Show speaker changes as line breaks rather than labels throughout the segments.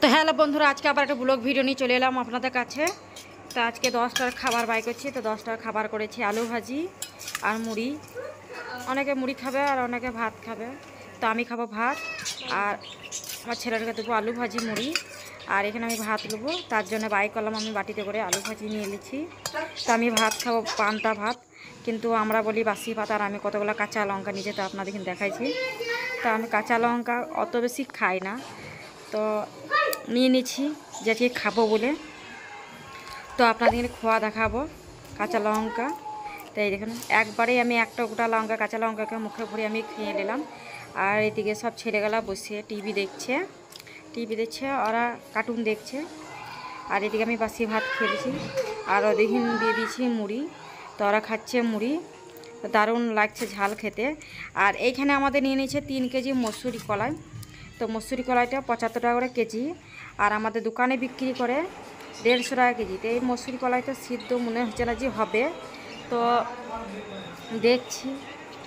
তো হ্যালো বন্ধুরা, আজকে আবার একটা ব্লগ ভিডিও নিয়ে চলে এলাম আপনাদের কাছে। তো আজকে 10টার খাবার বাই করছি। তো 10টার খাবার করেছি আলু ভাজি আর মুড়ি। অনেকে মুড়ি খাবে আর অনেকে ভাত খাবে। তো আমি খাবো ভাত, আর আমার ছেলেটাকে দেবো আলু ভাজি মুড়ি। আর এখানে আমি ভাত নেবো, তার জন্য বাই করলাম আমি বাটিতে করে আলু ভাজি নিয়ে নিচ্ছি। তো আমি ভাত খাবো পান্তা ভাত, কিন্তু আমরা বলি বাসি ভাত। আর আমি কতগুলো কাঁচা লঙ্কা নিজে তো আপনাদের দেখাইছি। তো আমি কাঁচা লঙ্কা অত বেশি খাই না, তো নিয়ে নিচ্ছি যে খাবো বলে। তো আপনাদের খোয়া দেখাবো কাঁচা লঙ্কা। তো এই দেখুন, একবারেই আমি একটা গোটা লঙ্কা কাঁচা লঙ্কাকে মুখে ভরে আমি খেয়ে নিলাম। আর এদিকে সব ছেলেগুলা বসে টিভি দেখছে, ওরা কার্টুন দেখছে। আর এদিকে আমি বাসি ভাত খেয়েছি, আর ওদিকে দিয়ে দিয়েছি মুড়ি। তো ওরা খাচ্ছে মুড়ি, দারুণ লাগছে ঝাল খেতে। আর এইখানে আমাদের নিয়ে নিয়েছে 3 কেজি মসুরি কলাই। তো মসুরি কলাইটা 75 টাকা করে কেজি, আর আমাদের দোকানে বিক্রি করে 150 টাকা কেজি। তো এই মসুরি কলাইটা সিদ্ধ মনে হচ্ছে না যে হবে, তো দেখছি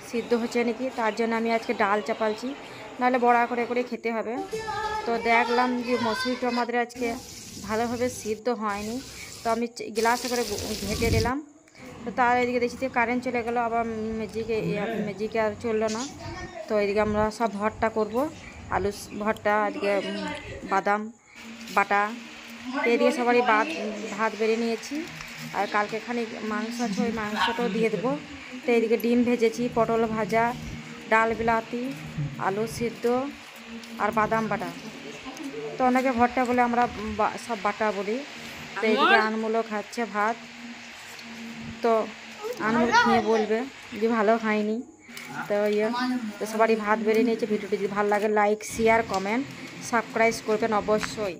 সিদ্ধ হচ্ছে নাকি। তার জন্য আমি আজকে ডাল চাপালছি, নাহলে বড়া করে করে খেতে হবে। তো দেখলাম যে মসুরিটা আমাদের আজকে ভালোভাবে সিদ্ধ হয়নি, তো আমি গ্লাসে করে ঘেটে দিলাম। তো তার এদিকে দেখছি যে কারেন্ট চলে গেলো, আবার ম্যাজিকে আর চললো না। তো এদিকে আমরা সব ভর্তা করব, আলু ভর্তা, এদিকে বাদাম বাটা। তো এদিকে সবারই ভাত বেড়ে নিয়েছি, আর কালকে খানিক মাংস আছে, ওই মাংসটাও দিয়ে দেবো। তো এদিকে ডিম ভেজেছি, পটল ভাজা, ডাল বিলাতি, আলু সিদ্ধ আর বাদাম বাটা। তো অনেকে ভর্তা বলে, আমরা সব বাটা বলি। তো এদিকে আনমুলও খাচ্ছে ভাত। তো আনমুল খেয়ে বলবে যে ভালো খাইনি। তো তো সবারই ভাত বেড়ে নিয়েছে। ভিডিওটি যদি ভালো লাগে লাইক শেয়ার কমেন্ট সাবস্ক্রাইব করবেন অবশ্যই।